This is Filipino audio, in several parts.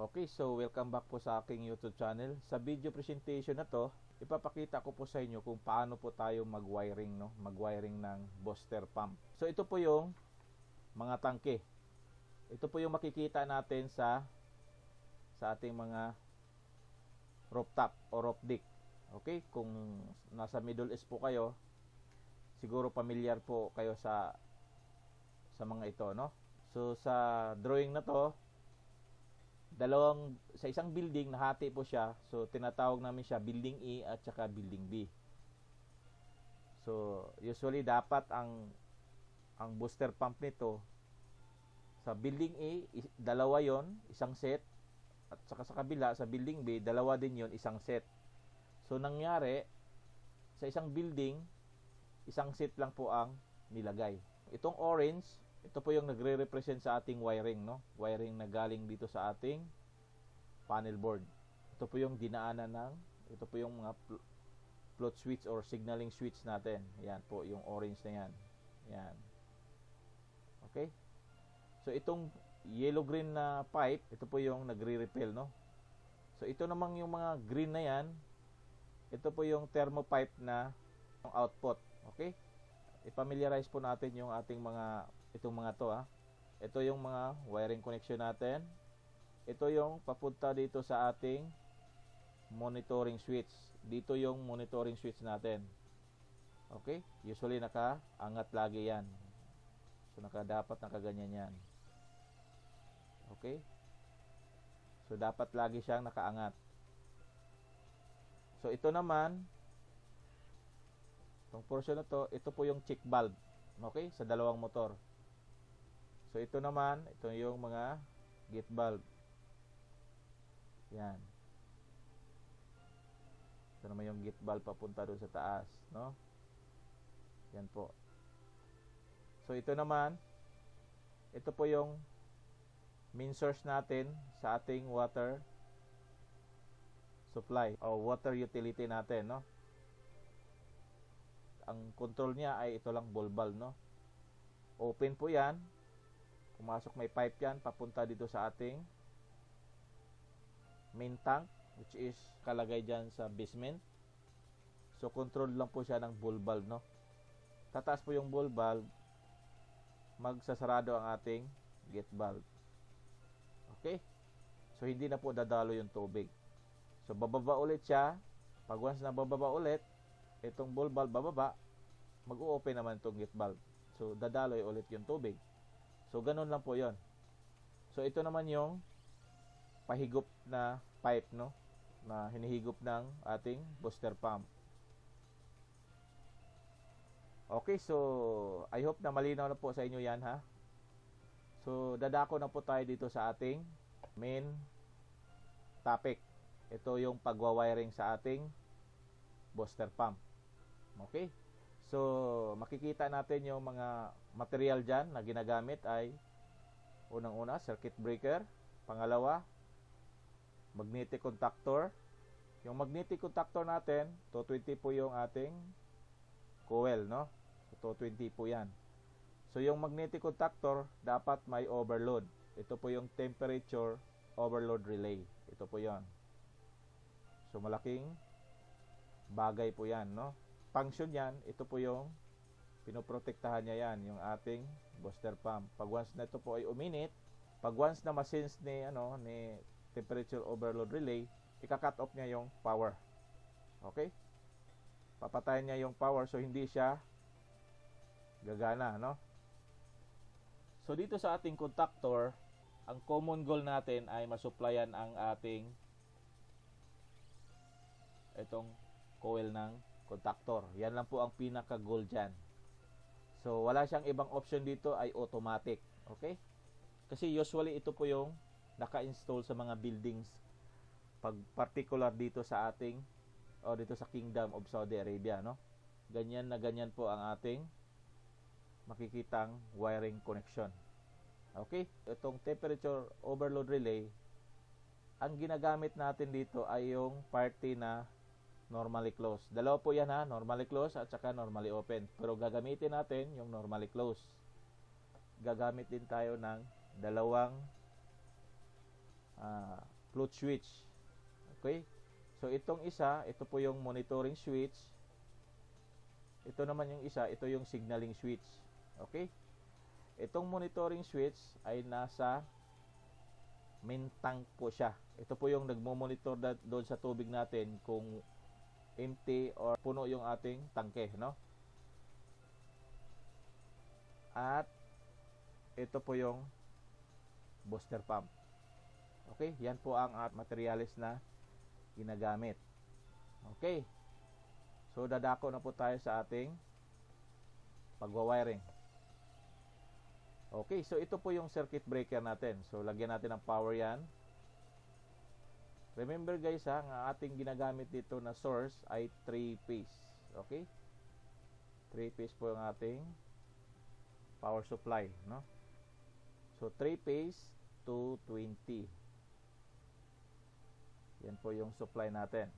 Okay, so welcome back po sa aking YouTube channel. Sa video presentation na to, ipapakita ko po sa inyo kung paano po tayo mag-wiring, no? Mag-wiring ng booster pump. So ito po yung mga tangke. Ito po yung makikita natin sa ating mga rooftop o roof deck. Okay, kung nasa Middle East po kayo, siguro familiar po kayo sa mga ito, no? So sa drawing na to, sa isang building nahati po siya. So tinatawag namin siya building A at saka building B. So usually dapat ang booster pump nito sa building A, dalawa yon, isang set, at saka sa kabila sa building B, dalawa din yon, isang set. So nangyari sa isang building, isang set lang po ang nilagay. Itong orange, ito po yung nagre-represent sa ating wiring, no? Wiring na galing dito sa ating panel board. Ito po yung dinaanan ito po yung mga float switch or signaling switch natin. Ayan po, yung orange na yan. Ayan. Okay? So, itong yellow-green na pipe, ito po yung nagre-repel, no? So, ito namang yung mga green na yan, ito po yung thermopipe na output. Okay? I-familiarize po natin yung ating itong mga to, ha. Ito yung mga wiring connection natin. Ito yung papunta dito sa ating monitoring switch. Dito yung monitoring switch natin. Okay? Usually nakaangat lagi yan. So dapat nakaganyan yan. Okay? So dapat lagi siyang nakaangat. So ito naman, itong portion na to, ito po yung check valve. Okay? Sa dalawang motor. So ito naman, ito yung mga gate valve. Yan. Ito naman yung gate valve papunta doon sa taas, no? Yan po. So ito naman, ito po yung main source natin sa ating water supply o water utility natin, no? Ang control niya ay ito lang, ball valve, no? Open po yan. Pumasok may pipe yan papunta dito sa ating main tank, which is kalagay dyan sa basement. So control lang po siya ng ball valve, no? Tataas po yung ball valve, magsasarado ang ating gate valve. Okay? So hindi na po dadalo yung tubig. So bababa ulit siya. Pag once na bababa ulit, itong ball valve bababa, mag-o-open naman itong gate valve. So dadaloy ulit yung tubig. So, ganun lang po yon. So, ito naman yung pahigop na pipe, no? Na hinihigop ng ating booster pump. Okay, so, I hope na malinaw na po sa inyo yan, ha? So, dadako na po tayo dito sa ating main topic. Ito yung pagwawiring sa ating booster pump. Okay? So, makikita natin yung mga material dyan na ginagamit ay unang-una, circuit breaker. Pangalawa, magnetic contactor. Yung magnetic contactor natin, 220 po yung ating coil, no? So, 220 po yan. So, yung magnetic contactor, dapat may overload. Ito po yung temperature overload relay. Ito po yan. So, malaking bagay po yan, no? Function yan, ito po yung pinoprotektahan niya yan, yung ating booster pump. Pag once na ito po ay uminit, pag once na ma-sense ni temperature overload relay, ika-cut off niya yung power. Okay? Papatayin niya yung power so hindi siya gagana, no? So dito sa ating contactor, ang common goal natin ay masupplyan ang ating itong coil ng contactor. Yan lang po ang pinaka-goal dyan. So, wala siyang ibang option dito ay automatic. Okay? Kasi usually ito po yung naka-install sa mga buildings pag particular dito sa ating o dito sa Kingdom of Saudi Arabia, no? Ganyan na ganyan po ang ating makikitang wiring connection. Okay? Itong temperature overload relay, ang ginagamit natin dito ay yung party na normally closed. Dalawa po yan, ha, normally closed at saka normally open. Pero gagamitin natin yung normally closed. Gagamit din tayo ng dalawang float switch. Okay? So itong isa, ito po yung monitoring switch. Ito naman yung isa, ito yung signaling switch. Okay? Itong monitoring switch ay nasa main tank po siya. Ito po yung nagmo-monitor doon sa tubig natin kung empty or puno yung ating tangke, no? At ito po yung booster pump. Okay? Yan po ang materials na ginagamit. Okay? So dadako na po tayo sa ating pagwa-wiring. Okay, so ito po yung circuit breaker natin. So lagyan natin ng power yan. Remember guys ha, ang ating ginagamit dito na source ay 3-phase. Okay? 3-phase po yung ating power supply, no? So 3-phase 220. Yan po yung supply natin.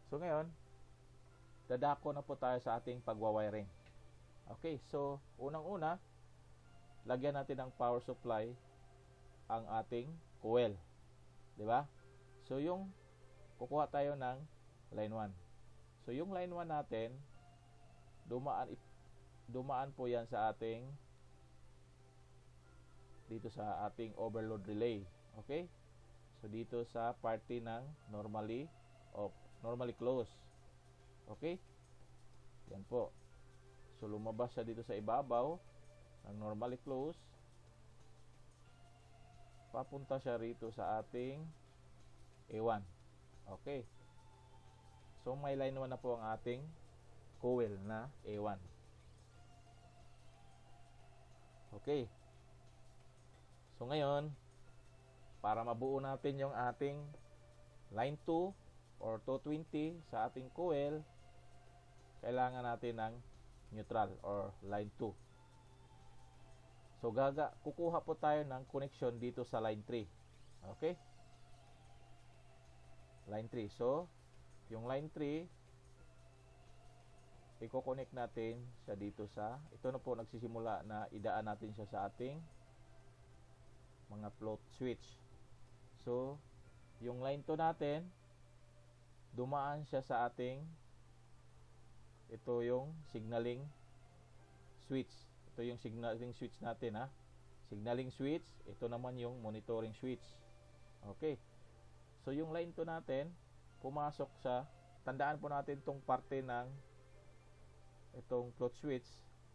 So ngayon, dadako na po tayo sa ating pagwa-wiring. Okay, so unang-una, lagyan natin ng power supply ang ating coil. 'Di ba? So yung kukuha tayo ng line 1. So yung line 1 natin, dumaan po yan sa ating dito sa ating overload relay. Okay? So dito sa party ng normally closed. Okay? Yan po. So lumabas siya dito sa ibabaw ng normally closed. Papunta siya rito sa ating A1. Okay. So may line 1 na po ang ating coil na A1. Okay. So ngayon, para mabuo natin yung ating line 2 or 220 sa ating coil, kailangan natin ng neutral or line 2. So kukuha po tayo ng connection dito sa line 3. Okay? Line 3. So, yung line 3 i-connect natin siya dito sa, ito na po nagsisimula na idaan natin siya sa ating mga float switch. So, yung line 2 natin, dumaan siya sa ating, ito yung signaling switch. Ito yung signaling switch natin ha. Signaling switch, ito naman yung monitoring switch. Okay. So yung line 2 natin, pumasok sa, tandaan po natin itong parte ng itong float switch.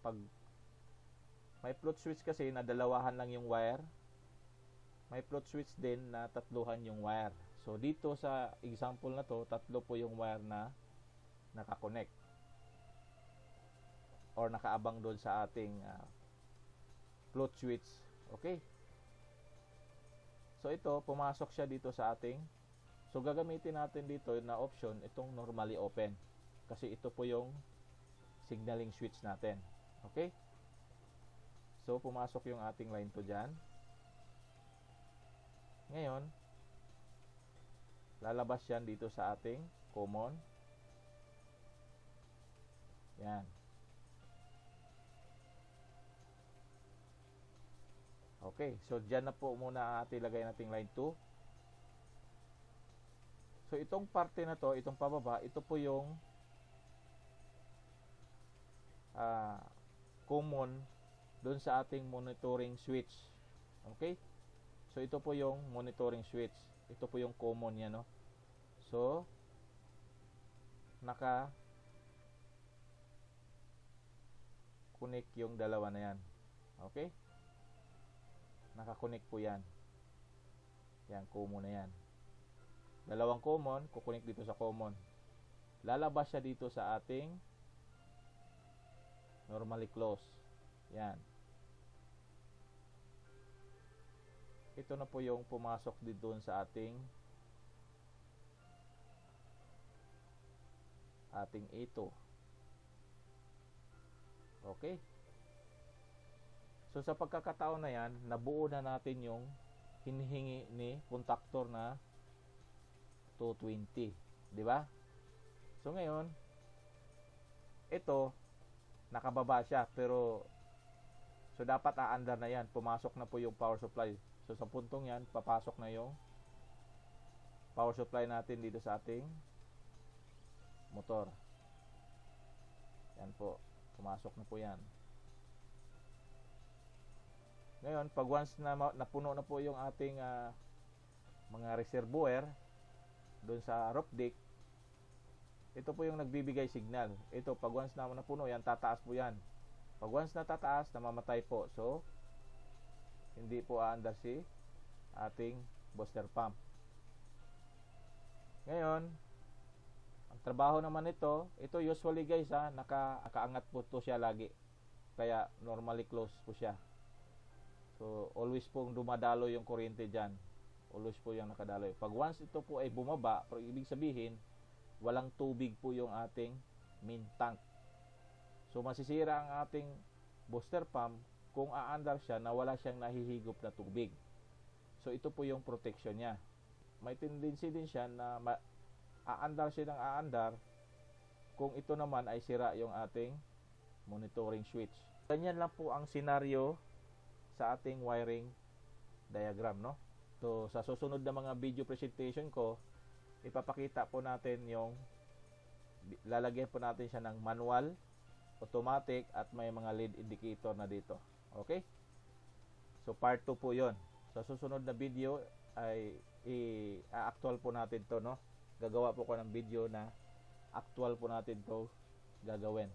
Pag may float switch kasi na dalawahan lang yung wire, may float switch din na tatluhan yung wire. So dito sa example na to, tatlo po yung wire na nakakonect or nakaabang doon sa ating float switch. Okay? So ito, pumasok siya dito sa ating, so gagamitin natin dito na option itong normally open kasi ito po yung signaling switch natin. Okay? So pumasok yung ating line 2 dyan. Ngayon, lalabas yan dito sa ating common. Yan. Okay, so dyan na po muna ilagay nating line 2. So itong parte na to, itong pababa, ito po yung common doon sa ating monitoring switch. Okay? So ito po yung monitoring switch. Ito po yung common niya, no? So naka connect yung dalawa na yan. Okay? Naka-connect po yan. Yan, common na yan. Dalawang common, kukonek dito sa common. Lalabas siya dito sa ating normally closed. Yan. Ito na po yung pumasok dito sa ating A2. Okay? So sa pagkakataon na yan, nabuo na natin yung hinihingi ni contactor na 220, di ba? So ngayon, ito nakababa siya pero so dapat aandar na yan, pumasok na po yung power supply. So sa puntong yan, papasok na yung power supply natin dito sa ating motor. Yan po, pumasok na po yan. Ngayon, pag once na napuno na po yung ating mga reservoir doon sa roof deck, ito po yung nagbibigay signal. Ito, pag once na napuno yan, tataas po yan. Pag once na tataas, namamatay po. So, hindi po aandar si ating booster pump. Ngayon, ang trabaho naman ito usually guys nakaangat po to siya lagi. Kaya normally close po siya. So, always pong dumadalo yung kuryente dyan. Always po yung nakadaloy. Pag once ito po ay bumaba, pero ibig sabihin, walang tubig po yung ating main tank. So, masisira ang ating booster pump kung aandar siya na wala siyang nahihigop na tubig. So, ito po yung protection niya. May tendency din siya na aandar siya ng aandar kung ito naman ay sira yung ating monitoring switch. Ganyan lang po ang senaryo sa ating wiring diagram, no? So, sa susunod na mga video presentation ko, ipapakita po natin yung lalagyan po natin siya ng manual, automatic at may mga lead indicator na dito. Okay? So, part 2 po yon. Sa susunod na video ay i-actual po natin to, no? Gagawa po ko ng video na actual po natin to gagawin.